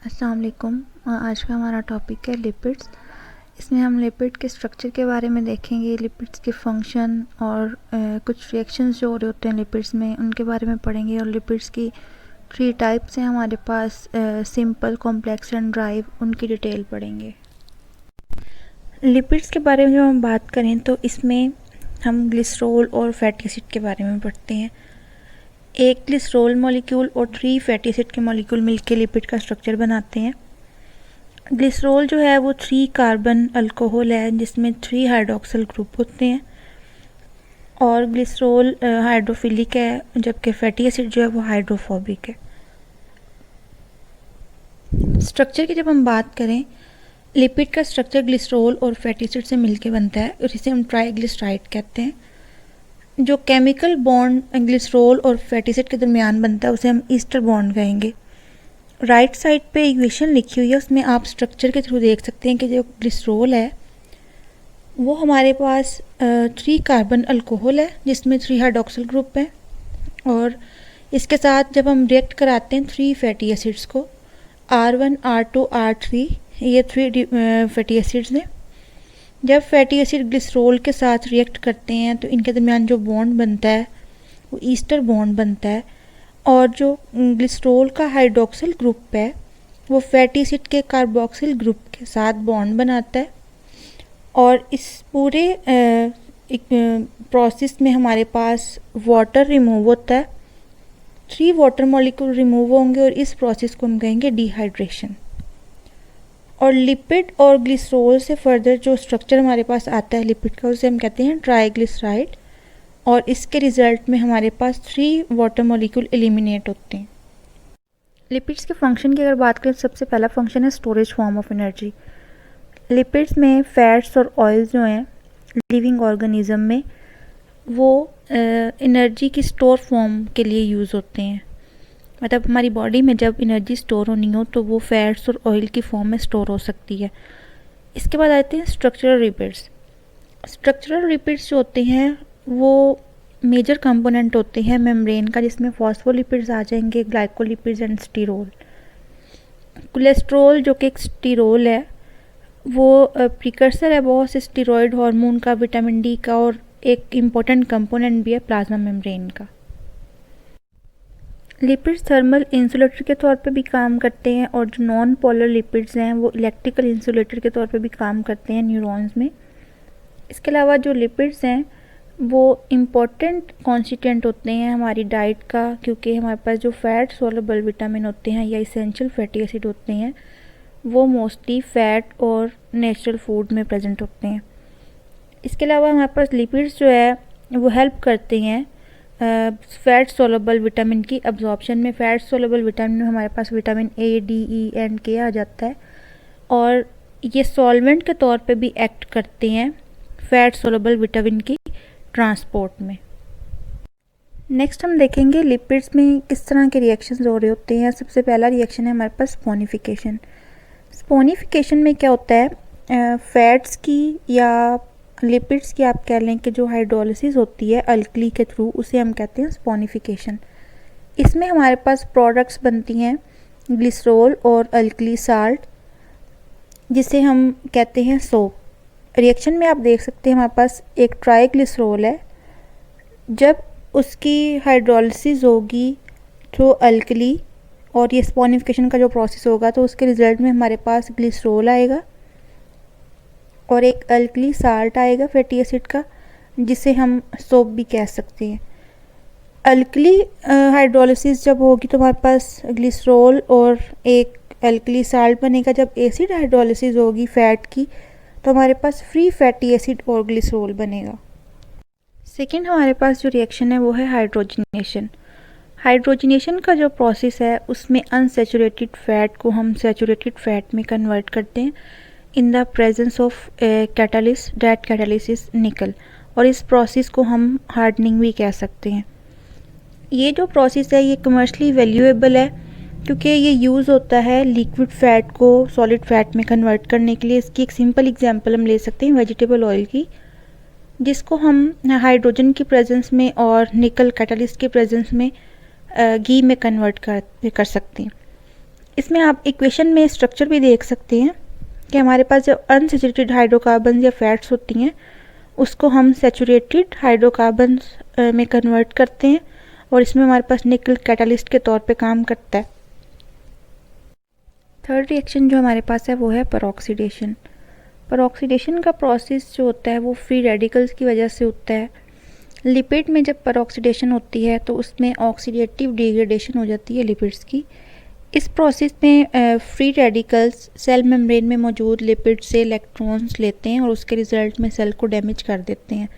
अस्सलाम वालेकुम। आज का हमारा टॉपिक है लिपिड्स। इसमें हम लिपिड के स्ट्रक्चर के बारे में देखेंगे, लिपिड्स के फंक्शन और कुछ रिएक्शंस जो हो रहे होते हैं लिपिड्स में उनके बारे में पढ़ेंगे। और लिपिड्स की 3 टाइप्स हैं हमारे पास, सिंपल, कॉम्प्लेक्स एंड ड्राई, उनकी डिटेल पढ़ेंगे। लिपिड्स के बारे में जब हम बात करें तो इसमें हम ग्लिसरॉल और फैटी एसिड के बारे में पढ़ते हैं। एक ग्लिसरॉल मॉलिक्यूल और 3 फैटी एसिड के मॉलिक्यूल मिलकर लिपिड का स्ट्रक्चर बनाते हैं। ग्लिसरॉल जो है वो 3 कार्बन अल्कोहल है जिसमें 3 हाइड्रोक्सिल ग्रुप होते हैं और ग्लिसरॉल हाइड्रोफिलिक है, जबकि फैटी एसिड जो है वो हाइड्रोफोबिक है। स्ट्रक्चर की जब हम बात करें, लिपिड का स्ट्रक्चर ग्लिसरॉल और फैटी एसिड से मिलकर बनता है और इसे हम ट्राइग्लिसराइड कहते हैं। जो केमिकल बॉन्ड ग्लिसरॉल और फैटी एसिड के दरमियान बनता है उसे हम ईस्टर बॉन्ड कहेंगे। राइट साइड पे इक्वेशन लिखी हुई है, उसमें आप स्ट्रक्चर के थ्रू देख सकते हैं कि जो ग्लिसरॉल है वो हमारे पास 3 कार्बन अल्कोहल है जिसमें 3 हाइड्रोक्सिल ग्रुप है और इसके साथ जब हम रिएक्ट कराते हैं 3 फैटी एसिड्स को, R1, R2, R3, ये 3 फैटी एसिड्स हैं। जब फैटी एसिड ग्लिसरॉल के साथ रिएक्ट करते हैं तो इनके दरमियान जो बॉन्ड बनता है वो ईस्टर बॉन्ड बनता है और जो ग्लिसरॉल का हाइड्रोक्सिल ग्रुप है वो फैटी एसिड के कार्बोक्सिल ग्रुप के साथ बॉन्ड बनाता है और इस पूरे प्रोसेस में हमारे पास वाटर रिमूव होता है। 3 वाटर मॉलिक्यूल रिमूव होंगे और इस प्रोसेस को हम कहेंगे डिहाइड्रेशन। और लिपिड और ग्लिसरॉल से फर्दर जो स्ट्रक्चर हमारे पास आता है लिपिड का उसे हम कहते हैं ट्राइग्लिसराइड और इसके रिजल्ट में हमारे पास 3 वाटर मॉलिक्यूल एलिमिनेट होते हैं। लिपिड्स के फंक्शन की अगर बात करें, सबसे पहला फंक्शन है storage form of energy. Lipids में फैट्स और ऑयल्स जो हैं लिविंग ऑर्गेनिज्म में वो एनर्जी की स्टोर फॉर्म के लिए यूज़ होते हैं। मतलब हमारी बॉडी में जब एनर्जी स्टोर होनी हो तो वो फैट्स और ऑयल की फॉर्म में स्टोर हो सकती है। इसके बाद आते हैं स्ट्रक्चरल लिपिड्स। स्ट्रक्चरल लिपिड्स जो होते हैं वो मेजर कंपोनेंट होते हैं मेम्ब्रेन का, जिसमें फॉस्फोलिपिड्स आ जाएंगे, ग्लाइकोलिपिड्स एंड स्टीरोल। कोलेस्ट्रॉल जो कि एक स्टीरोल है वो प्रिकर्सर है बहुत से स्टीरॉयड हार्मोन का, विटामिन डी का और एक इम्पोर्टेंट कंपोनेंट भी है प्लाज्मा मेम्ब्रेन का। लिपिड्स थर्मल इंसुलेटर के तौर पे भी काम करते हैं और जो नॉन पोलर लिपिड्स हैं वो इलेक्ट्रिकल इंसुलेटर के तौर पे भी काम करते हैं न्यूरॉन्स में। इसके अलावा जो लिपिड्स हैं वो इम्पॉर्टेंट कॉन्स्टिट्यूएंट होते हैं हमारी डाइट का, क्योंकि हमारे पास जो फैट सोलबल विटामिन होते हैं या इसेंशियल फैटी एसिड होते हैं वो मोस्टली फैट और नेचुरल फूड में प्रेजेंट होते हैं। इसके अलावा हमारे पास लिपिड्स जो है वो हेल्प करते हैं फैट सोलबल विटामिन की अब्जॉर्प्शन में। फैट सोलबल विटामिन में हमारे पास vitamin A, D, E and K आ जाता है और ये सॉल्वेंट के तौर पे भी एक्ट करते हैं फैट सोलबल विटामिन की ट्रांसपोर्ट में। नेक्स्ट हम देखेंगे लिपिड्स में किस तरह के रिएक्शंस हो रहे होते हैं। सबसे पहला रिएक्शन है हमारे पास स्पोनिफिकेशन। स्पोनिफिकेशन में क्या होता है, फैट्स की या लिपिड्स की आप कह लें कि जो हाइड्रोलिसिस होती है अल्कली के थ्रू, उसे हम कहते हैं स्पोनिफिकेशन। इसमें हमारे पास प्रोडक्ट्स बनती हैं ग्लिसरॉल और अल्कली साल्ट जिसे हम कहते हैं सोप। रिएक्शन में आप देख सकते हैं हमारे पास एक ट्राइग्लिसरॉल है, जब उसकी हाइड्रोलिसिस होगी थ्रू अल्कली और ये स्पोनिफिकेशन का जो प्रोसेस होगा तो उसके रिजल्ट में हमारे पास ग्लिसरॉल आएगा और एक अल्कली साल्ट आएगा फैटी एसिड का जिसे हम सोप भी कह सकते हैं। अल्कली हाइड्रोलिसिस जब होगी तो हमारे पास ग्लिसरॉल और एक अल्कली साल्ट बनेगा। जब एसिड हाइड्रोलिसिस होगी फैट की तो हमारे पास फ्री फैटी एसिड और ग्लिसरॉल बनेगा। सेकेंड हमारे पास जो रिएक्शन है वो है हाइड्रोजनेशन। हाइड्रोजनेशन का जो प्रोसेस है उसमें अनसैचुरेटेड फैट को हम सैचुरेटेड फैट में कन्वर्ट करते हैं in the presence of catalyst, that catalyst is निकल, और इस प्रोसेस को हम हार्डनिंग भी कह सकते हैं। ये जो प्रोसेस है ये कमर्शली वैल्यूएबल है क्योंकि ये यूज़ होता है लिक्विड फैट को सॉलिड फैट में कन्वर्ट करने के लिए। इसकी एक सिंपल एग्जांपल हम ले सकते हैं वेजिटेबल ऑयल की, जिसको हम हाइड्रोजन की प्रेजेंस में और निकल कैटालिस्ट के प्रेजेंस में घी में कन्वर्ट कर सकते हैं। इसमें आप इक्वेशन में स्ट्रक्चर भी देख सकते हैं कि हमारे पास जब अनसैचुरेटेड हाइड्रोकार्बन या फैट्स होती हैं उसको हम सैचुरेटेड हाइड्रोकार्बन में कन्वर्ट करते हैं और इसमें हमारे पास निकल कैटालिस्ट के तौर पे काम करता है। थर्ड रिएक्शन जो हमारे पास है वो है परऑक्सीडेशन। परऑक्सीडेशन का प्रोसेस जो होता है वो फ्री रेडिकल्स की वजह से होता है। लिपिड में जब परऑक्सीडेशन होती है तो उसमें ऑक्सीडेटिव डिग्रेडेशन हो जाती है लिपिड्स की। इस प्रोसेस में फ्री रेडिकल्स सेल मेम्ब्रेन में मौजूद लिपिड से इलेक्ट्रॉन्स लेते हैं और उसके रिजल्ट में सेल को डैमेज कर देते हैं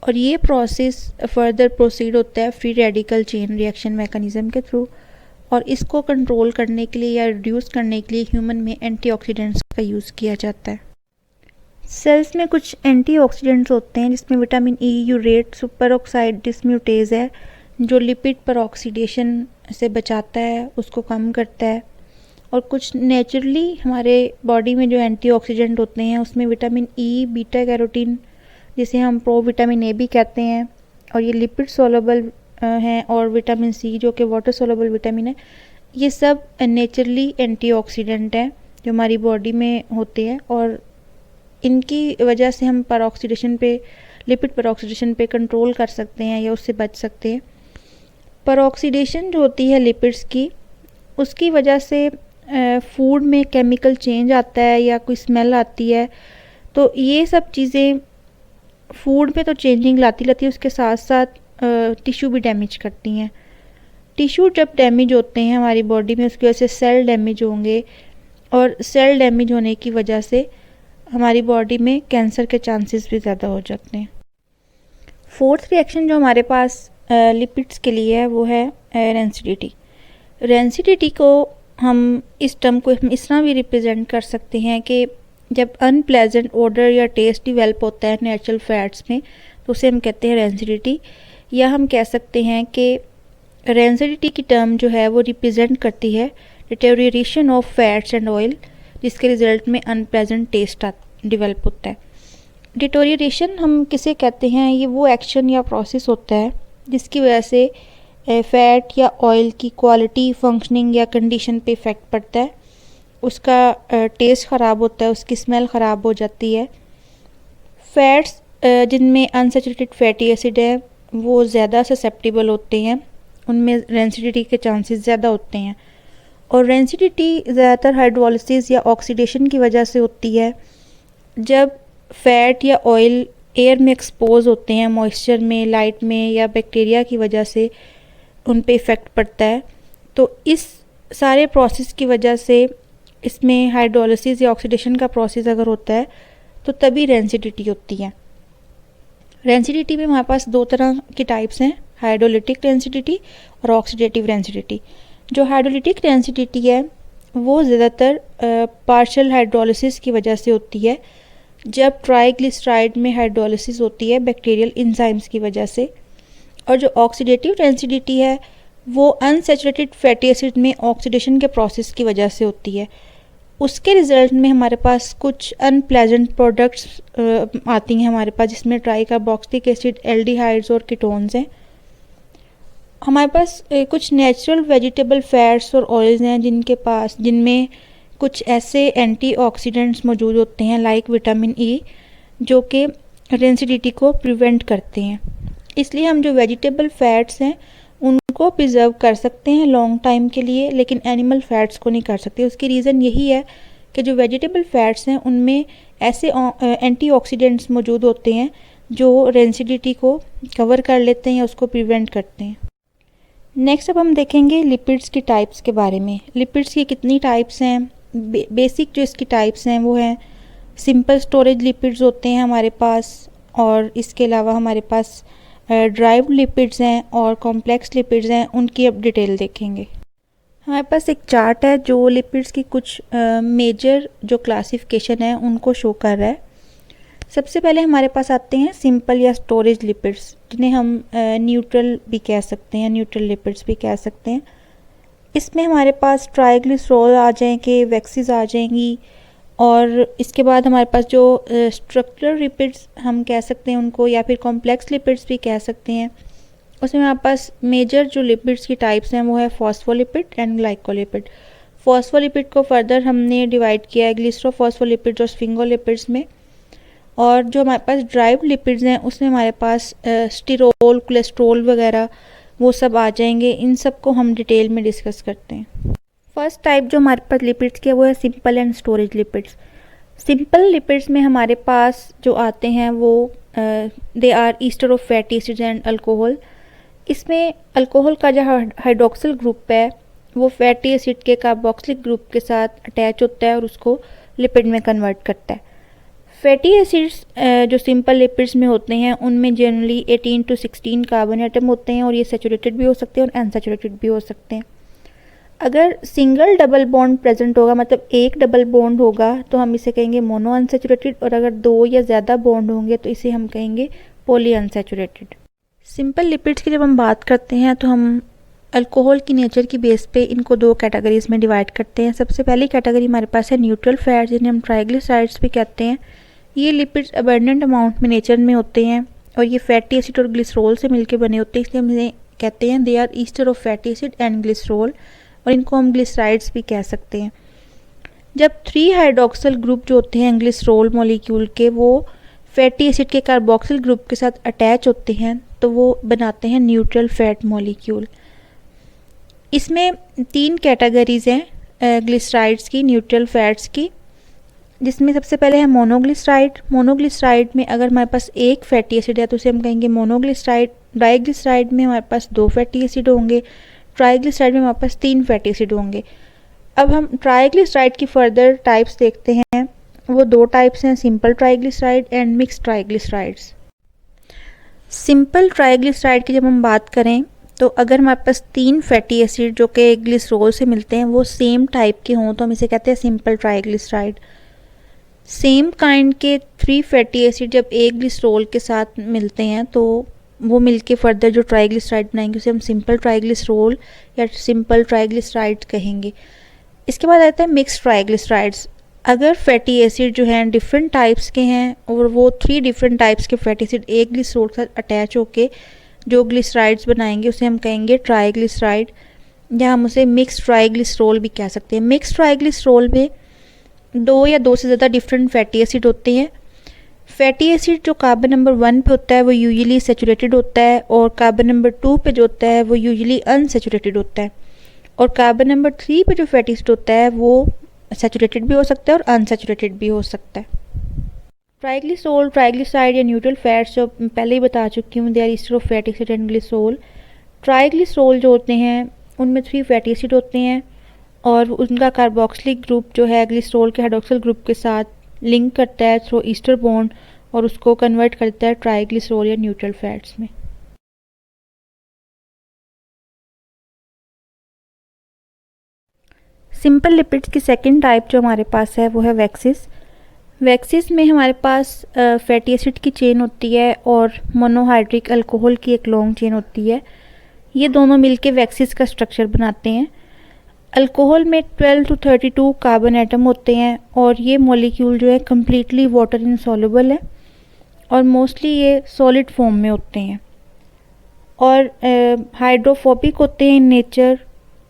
और ये प्रोसेस फर्दर प्रोसीड होता है free radical chain reaction mechanism के थ्रू और इसको कंट्रोल करने के लिए या रिड्यूस करने के लिए ह्यूमन में एंटीऑक्सीडेंट्स का यूज़ किया जाता है। सेल्स में कुछ एंटीऑक्सीडेंट्स होते हैं जिसमें vitamin E, urate, super oxide dismutase है जो लिपिड परऑक्सीडेशन से बचाता है, उसको कम करता है। और कुछ नेचुरली हमारे बॉडी में जो एंटीऑक्सीडेंट होते हैं उसमें विटामिन ई, बीटा कैरोटीन जिसे हम प्रो विटामिन ए भी कहते हैं और ये लिपिड सोलबल हैं और विटामिन सी जो कि वाटर सोलबल विटामिन है, ये सब नेचुरली एंटीऑक्सीडेंट हैं जो हमारी बॉडी में होते हैं और इनकी वजह से हम परऑक्सीडेशन पे लिपिड परऑक्सीडेशन पे कंट्रोल कर सकते हैं या उससे बच सकते हैं। परऑक्सीडेशन जो होती है लिपिड्स की उसकी वजह से फूड में केमिकल चेंज आता है या कोई स्मेल आती है, तो ये सब चीज़ें फूड में तो चेंजिंग लाती है उसके साथ साथ टिश्यू भी डैमेज करती हैं। टिश्यू जब डैमेज होते हैं हमारी बॉडी में उसकी वजह से सेल डैमेज होंगे और सेल डैमेज होने की वजह से हमारी बॉडी में कैंसर के चांसेस भी ज़्यादा हो जाते हैं। फोर्थ रिएक्शन जो हमारे पास लिपिड्स के लिए है वो है रेंसिडिटी। रेंसिडिटी को हम इस टर्म को इस तरह भी रिप्रेजेंट कर सकते हैं कि जब अनप्लेजेंट ऑडर या टेस्ट डिवेल्प होता है नेचुरल फैट्स में तो उसे हम कहते हैं रेंसिडिटी, या हम कह सकते हैं कि रेंसिडिटी की टर्म जो है वो रिप्रेजेंट करती है deterioration of fats and oil जिसके रिजल्ट में अनप्लेजेंट टेस्ट डिवेल्प होता है। डिटेरियोरेशन हम किसे कहते हैं, ये वो एक्शन या प्रोसेस होता है जिसकी वजह से फ़ैट या ऑयल की क्वालिटी, फंक्शनिंग या कंडीशन पे इफ़ेक्ट पड़ता है, उसका टेस्ट ख़राब होता है, उसकी स्मेल ख़राब हो जाती है। फ़ैट्स जिनमें अनसैचुरेटेड फैटी एसिड है वो ज़्यादा ससेप्टिबल होते हैं, उनमें रेंसिडिटी के चांसेस ज़्यादा होते हैं और रेंसिडिटी ज़्यादातर हाइड्रोलिसिस या ऑक्सीडेशन की वजह से होती है। जब फ़ैट या ऑयल एयर में एक्सपोज होते हैं, मॉइस्चर में, लाइट में या बैक्टीरिया की वजह से उन पे इफ़ेक्ट पड़ता है, तो इस सारे प्रोसेस की वजह से इसमें हाइड्रोलिसिस या ऑक्सीडेशन का प्रोसेस अगर होता है तो तभी रेंसिडिटी होती है। रेंसिडिटी में हमारे पास दो तरह की टाइप्स हैं, हाइड्रोलिटिक रेंसिडिटी और ऑक्सीडेटिव रेंसिडिटी। जो हाइड्रोलिटिक रेंसिडिटी है वो ज़्यादातर पार्शियल हाइड्रोलिसिस की वजह से होती है, जब ट्राइग्लिसराइड में हाइड्रोलिसिस होती है बैक्टीरियल एंजाइम्स की वजह से। और जो ऑक्सीडेटिव रेंसिडिटी है वो अनसैचुरेटेड फैटी एसिड में ऑक्सीडेशन के प्रोसेस की वजह से होती है। उसके रिज़ल्ट में हमारे पास कुछ अनप्लेजेंट प्रोडक्ट्स आती हैं हमारे पास, जिसमें ट्राइकार्बोक्सिलिक एसिड, एल्डिहाइड्स और कीटोन्स हैं। हमारे पास कुछ नेचुरल वेजिटेबल फैट्स और ऑयल्स हैं जिनमें कुछ ऐसे एंटीऑक्सीडेंट्स मौजूद होते हैं लाइक विटामिन ई जो कि रेंसिडिटी को प्रिवेंट करते हैं। इसलिए हम जो वेजिटेबल फैट्स हैं उनको प्रिजर्व कर सकते हैं लॉन्ग टाइम के लिए, लेकिन एनिमल फैट्स को नहीं कर सकते। उसकी रीज़न यही है कि जो वेजिटेबल फैट्स हैं उनमें ऐसे एंटीऑक्सीडेंट्स मौजूद होते हैं जो रेंसिडिटी को कवर कर लेते हैं या उसको प्रिवेंट करते हैं। नेक्स्ट अब हम देखेंगे लिपिड्स की टाइप्स के बारे में। लिपिड्स की कितनी टाइप्स हैं, बेसिक जो इसकी टाइप्स हैं वो हैं सिंपल स्टोरेज लिपिड्स होते हैं हमारे पास, और इसके अलावा हमारे पास ड्राइव्ड लिपिड्स हैं और कॉम्प्लेक्स लिपिड्स हैं। उनकी अब डिटेल देखेंगे। हमारे पास एक चार्ट है जो लिपिड्स की कुछ मेजर जो क्लासिफिकेशन है उनको शो कर रहा है। सबसे पहले हमारे पास आते हैं सिंपल या स्टोरेज लिपिड्स, जिन्हें हम न्यूट्रल भी कह सकते हैं, न्यूट्रल लिपिड्स भी कह सकते हैं। इसमें हमारे पास ट्राइग्लिसरॉल आ जाएंगे, वैक्सीज आ जाएंगी, और इसके बाद हमारे पास जो स्ट्रक्चरल लिपिड्स हम कह सकते हैं उनको, या फिर कॉम्प्लेक्स लिपिड्स भी कह सकते हैं। उसमें हमारे पास मेजर जो लिपिड्स की टाइप्स हैं वो है फॉस्फोलिपिड एंड ग्लाइकोलिपिड। फॉस्फोलिपिड को फर्दर हमने डिवाइड किया है ग्लिसरोफॉस्फोलिपिड्स और स्फिंगोलिपिड्स में। और जो हमारे पास ड्राइव्ड लिपिड्स हैं उसमें हमारे पास स्टिरोल, कोलेस्ट्रोल वगैरह वो सब आ जाएंगे। इन सब को हम डिटेल में डिस्कस करते हैं। फर्स्ट टाइप जो हमारे पास लिपिड्स की है वो है simple and storage lipids. Simple lipids में हमारे पास जो आते हैं वो they are ester of fatty acids and alcohol. इसमें अल्कोहल का जो हाइड्रोक्सिल ग्रुप है वो फैटी एसिड के कार्बोक्सिलिक ग्रुप के साथ अटैच होता है और उसको लिपिड में कन्वर्ट करता है। फैटी एसिड्स जो सिंपल लिपिड्स में होते हैं उनमें जनरली 18 to 16 कार्बन एटम होते हैं और ये सैचुरेटेड भी हो सकते हैं और अनसैचुरेटेड भी हो सकते हैं। अगर सिंगल डबल बॉन्ड प्रेजेंट होगा, मतलब एक डबल बॉन्ड होगा, तो हम इसे कहेंगे मोनो अनसैचुरेटेड, और अगर दो या ज़्यादा बॉन्ड होंगे तो इसे हम कहेंगे पॉली अनसैचुरेटेड। सिंपल लिपिड्स की जब हम बात करते हैं तो हम अल्कोहल की नेचर की बेस पे इनको दो कैटेगरीज में डिवाइड करते हैं। सबसे पहली कैटेगरी हमारे पास है न्यूट्रल फैट्स, जिन्हें हम ट्राइग्लिसराइड्स भी कहते हैं। ये लिपिड्स अबंडेंट अमाउंट में नेचर में होते हैं और ये फैटी एसिड और ग्लिसरॉल से मिलकर बने होते हैं, इसलिए हम इन्हें कहते हैं they are ester of fatty acid and glycerol, और इनको हम ग्लिसराइड्स भी कह सकते हैं। जब 3 हाइड्रोक्सिल ग्रुप जो होते हैं ग्लिसरॉल मॉलिक्यूल के, वो फैटी एसिड के कार्बोक्सिल ग्रुप के साथ अटैच होते हैं तो वो बनाते हैं न्यूट्रल फैट मॉलिक्यूल। इसमें 3 कैटेगरीज हैं ग्लिसराइड्स की, न्यूट्रल फैट्स की, जिसमें सबसे पहले है मोनोग्लिसराइड। मोनोग्लिसराइड में अगर हमारे पास एक फैटी एसिड है तो उसे हम कहेंगे मोनोग्लिसराइड। डाइग्लिसराइड में हमारे पास 2 फैटी एसिड होंगे। ट्राइग्लिसराइड में हमारे पास 3 फैटी एसिड होंगे। अब हम ट्राइग्लिसराइड की फर्दर टाइप्स देखते हैं। वो 2 टाइप्स हैं, simple triglyceride and mix triglycerides. Simple triglyceride की जब हम बात करें तो अगर हमारे पास 3 फैटी एसिड जो कि ग्लिसरॉल से मिलते हैं वो सेम टाइप के हों तो हम इसे कहते हैं सिंपल ट्राइग्लिसराइड। सेम काइंड के 3 फैटी एसिड जब एक ग्लिसरॉल के साथ मिलते हैं तो वो मिलके फर्दर जो ट्राइग्लिसराइड बनाएंगे उसे हम सिंपल ट्राइग्लिसरॉल या सिंपल ट्राइग्लिसराइड कहेंगे। इसके बाद आता है मिक्स ट्राइग्लिसराइड्स। अगर फैटी एसिड जो हैं डिफरेंट टाइप्स के हैं और वो 3 डिफरेंट टाइप्स के फैटी एसिड एक ग्लिसरॉल के साथ अटैच होके जो ग्लिसराइड्स बनाएंगे उसे हम कहेंगे ट्राइग्लिसराइड, या हम उसे मिक्स ट्राइग्लिसरॉल भी कह सकते हैं। मिक्स ट्राइग्लिसरॉल में 2 या 2 से ज़्यादा डिफरेंट फैटी एसिड होते हैं। फैटी एसिड जो कार्बन नंबर 1 पे होता है वो यूजुअली सैचुरेटेड होता है और कार्बन नंबर 2 पे जो होता है वो यूजुअली अनसैचुरेटेड होता है, और कार्बन नंबर 3 पे जो फैटी एसिड होता है वो सैचुरेटेड भी हो सकता है और अनसैचुरेटेड भी हो सकता है। ट्राइग्लिसरॉल, ट्राइग्लिसराइड या न्यूट्रल फैट्स जो पहले ही बता चुकी हूँ, they are ester of fatty acid and glycerol. Triglycerol जो होते हैं उनमें 3 फैटी एसिड होते हैं और उनका कार्बोक्सिलिक ग्रुप जो है ग्लिसरॉल के हाइड्रोक्सिल ग्रुप के साथ लिंक करता है थ्रू ईस्टर बॉन्ड और उसको कन्वर्ट करता है ट्राइग्लिसरॉल या न्यूट्रल फैट्स में। सिंपल लिपिड्स की सेकंड टाइप जो हमारे पास है वो है वैक्सिस। वैक्सिस में हमारे पास फैटी एसिड की चेन होती है और मोनोहाइड्रिक अल्कोहल की एक लॉन्ग चेन होती है। ये दोनों मिलके वैक्सिस का स्ट्रक्चर बनाते हैं। अल्कोहल में 12 to 32 कार्बन एटम होते हैं और ये मॉलिक्यूल जो है कम्प्लीटली वाटर इनसॉल्युबल है और मोस्टली ये सॉलिड फॉर्म में होते हैं और हाइड्रोफोबिक होते हैं इन नेचर,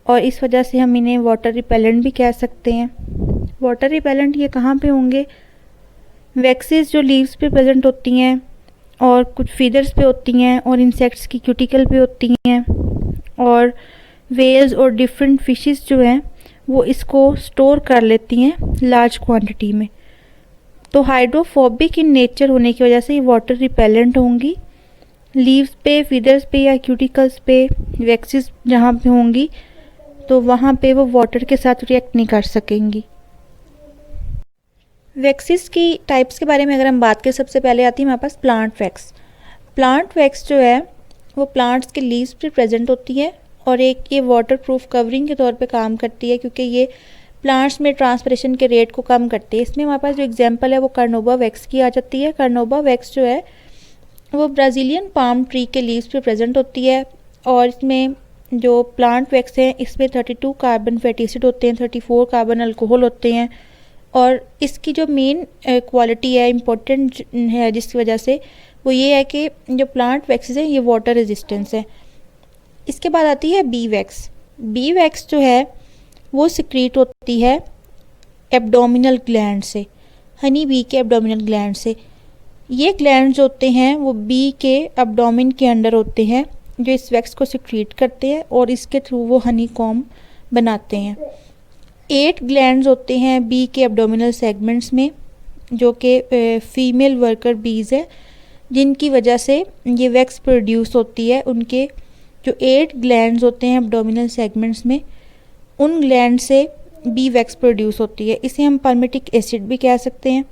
और इस वजह से हम इन्हें वाटर रिपेलेंट भी कह सकते हैं। वाटर रिपेलेंट ये कहाँ पे होंगे? वैक्सिस जो लीव्स पे प्रेजेंट होती हैं और कुछ फीदर्स पे होती हैं और इंसेक्ट्स की क्यूटिकल पे होती हैं, और वेल्स और डिफरेंट फिशेस जो हैं वो इसको स्टोर कर लेती हैं लार्ज क्वांटिटी में। तो हाइड्रोफोबिक इन नेचर होने की वजह से ये वाटर रिपेलेंट होंगी। लीव्स पे, फीदर्स पे या क्यूटिकल्स पे वैक्सिस जहाँ पे होंगी तो वहाँ पे वो वाटर के साथ रिएक्ट नहीं कर सकेंगी। वैक्सिस की टाइप्स के बारे में अगर हम बात करें, सबसे पहले आती है हमारे पास प्लांट वैक्स। प्लांट वैक्स जो है वो प्लांट्स के लीव्स पे प्रेजेंट होती है और एक ये वाटर प्रूफ कवरिंग के तौर पे काम करती है क्योंकि ये प्लांट्स में ट्रांसपिरेशन के रेट को कम करती है। इसमें हमारे पास जो एग्जांपल है वो कार्नोबा वैक्स की आ जाती है। कार्नोबा वैक्स जो है वो ब्राज़ीलियन पाम ट्री के लीव्स पे प्रेजेंट होती है और इसमें जो प्लांट वैक्स है इसमें 32 कार्बन फैटी एसिड होते हैं, 34 कार्बन अल्कोहल होते हैं, और इसकी जो मेन क्वालिटी है, इम्पोर्टेंट है जिसकी वजह से, वो ये है कि जो प्लांट वैक्सेस हैं ये वाटर रेजिस्टेंस है। इसके बाद आती है बी वैक्स। बी वैक्स जो है वो सिक्रीट होती है एब्डोमिनल ग्लैंड से, हनी बी के एब्डोमिनल ग्लैंड से। ये ग्लैंड्स होते हैं वो बी के एब्डोमिन के अंडर होते हैं, जो इस वैक्स को सिक्रीट करते हैं और इसके थ्रू वो हनी कॉम्ब बनाते हैं। 8 ग्लैंड्स होते हैं बी के एब्डोमिनल सेगमेंट्स में, जो कि फीमेल वर्कर बीज है, जिनकी वजह से ये वैक्स प्रोड्यूस होती है। उनके जो 8 ग्लैंड्स होते हैं एब्डोमिनल सेगमेंट्स में, उन ग्लैंड से बी वैक्स प्रोड्यूस होती है। इसे हम पाल्मिटिक एसिड भी कह सकते हैं।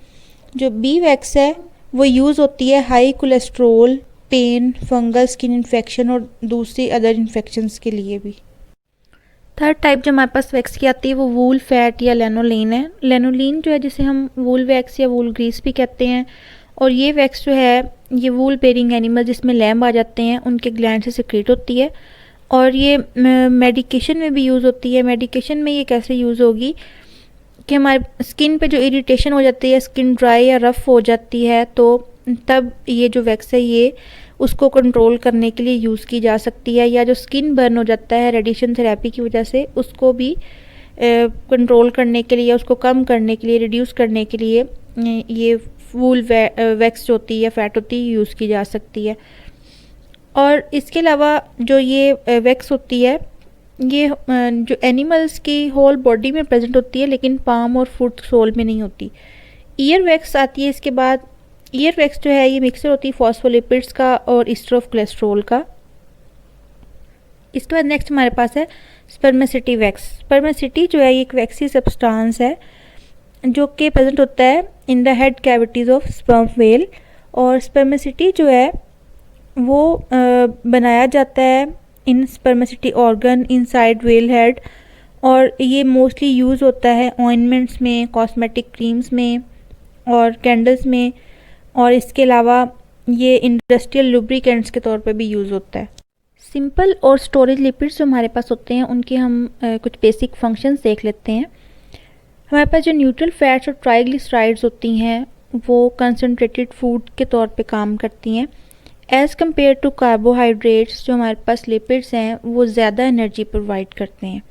जो बी वैक्स है वो यूज़ होती है high cholesterol, pain, fungal skin infection और दूसरी अदर इन्फेक्शंस के लिए भी। थर्ड टाइप जो हमारे पास वैक्स की आती है वो वूल फैट या लेनोलीन है। लेनोलीन जो है जिसे हम वूल वैक्स या वूल ग्रीस भी कहते हैं, और ये वैक्स जो है ये वूल बेरिंग एनिमल जिसमें लैम्ब आ जाते हैं उनके ग्लैंड से सिक्रीट होती है, और ये मेडिकेशन में भी यूज़ होती है। मेडिकेशन में ये कैसे यूज़ होगी कि हमारे स्किन पे जो इरिटेशन हो जाती है, स्किन ड्राई या रफ़ हो जाती है, तो तब ये जो वैक्स है ये उसको कंट्रोल करने के लिए यूज़ की जा सकती है। या जो स्किन बर्न हो जाता है रेडिएशन थेरेपी की वजह से, उसको भी कंट्रोल करने के लिए, उसको कम करने के लिए, रिड्यूस करने के लिए ये वूल वैक्स जो होती है, फैट होती है, यूज़ की जा सकती है। और इसके अलावा जो ये वैक्स होती है ये जो एनिमल्स की होल बॉडी में प्रेजेंट होती है, लेकिन पाम और फुट सोल में नहीं होती। ईयर वैक्स आती है इसके बाद। ईयर वैक्स जो है ये मिक्सचर होती है फॉस्फोलिपिड्स का और ईस्टर ऑफ कोलेस्ट्रॉल का। इसके बाद नेक्स्ट हमारे पास है स्पर्मेसिटी वैक्स। स्पर्मेसिटी जो है ये एक वैक्सी सब्सटेंस है जो कि प्रेजेंट होता है in the head cavities of sperm whale, और स्पर्मेसिटी जो है वो बनाया जाता है इन स्पर्मेसिटी ऑर्गन इनसाइड व्हेल हेड, और ये मोस्टली यूज़ होता है ऑइंटमेंट्स में, कॉस्मेटिक क्रीम्स में और कैंडल्स में, और इसके अलावा ये इंडस्ट्रियल लुब्रिकेंट्स के तौर पे भी यूज़ होता है। सिंपल और स्टोरेज लिपिड्स जो हमारे पास होते हैं उनके हम कुछ बेसिक फंक्शंस देख लेते हैं। हमारे पास जो न्यूट्रल फैट्स और ट्राइग्लिसराइड्स होती हैं वो कंसनट्रेटेड फूड के तौर पे काम करती हैं एज़ कम्पेयर टू कार्बोहाइड्रेट्स। जो हमारे पास लिपिड्स हैं वो ज़्यादा एनर्जी प्रोवाइड करते हैं।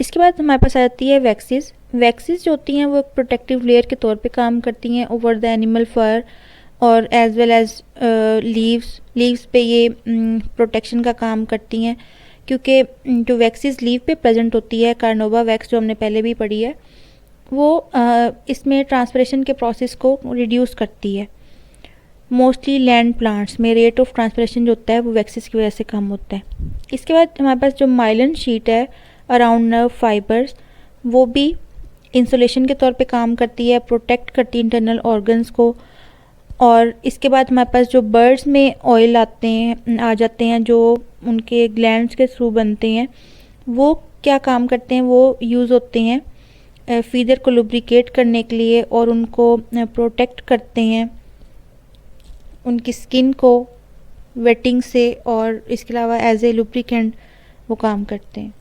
इसके बाद हमारे पास आ जाती है वैक्सीज। वैक्सीज जो होती हैं वो एक प्रोटेक्टिव लेयर के तौर पे काम करती हैं ओवर द एनिमल फर और एज वेल एज लीव्स पे ये प्रोटेक्शन का काम करती हैं, क्योंकि जो वैक्सीज लीव पे प्रेजेंट होती है, कार्नोवा वैक्स जो हमने पहले भी पढ़ी है, वो इसमें ट्रांसपिरेशन के प्रोसेस को रिड्यूस करती है। मोस्टली लैंड प्लांट्स में रेट ऑफ ट्रांसपिरेशन जो होता है वो वैक्सीज की वजह से कम होता है। इसके बाद हमारे पास जो माइलिन शीट है अराउंड नर्व फाइबर्स, वो भी इंसुलेशन के तौर पे काम करती है, प्रोटेक्ट करती है इंटरनल ऑर्गन्स को। और इसके बाद हमारे पास जो बर्ड्स में ऑयल आ जाते हैं जो उनके ग्लैंड्स के थ्रू बनते हैं, वो क्या काम करते हैं, वो यूज़ होते हैं फीदर को लुब्रिकेट करने के लिए, और उनको प्रोटेक्ट करते हैं उनकी स्किन को वेटिंग से, और इसके अलावा एज ए लुब्रिकेंट वो काम करते हैं।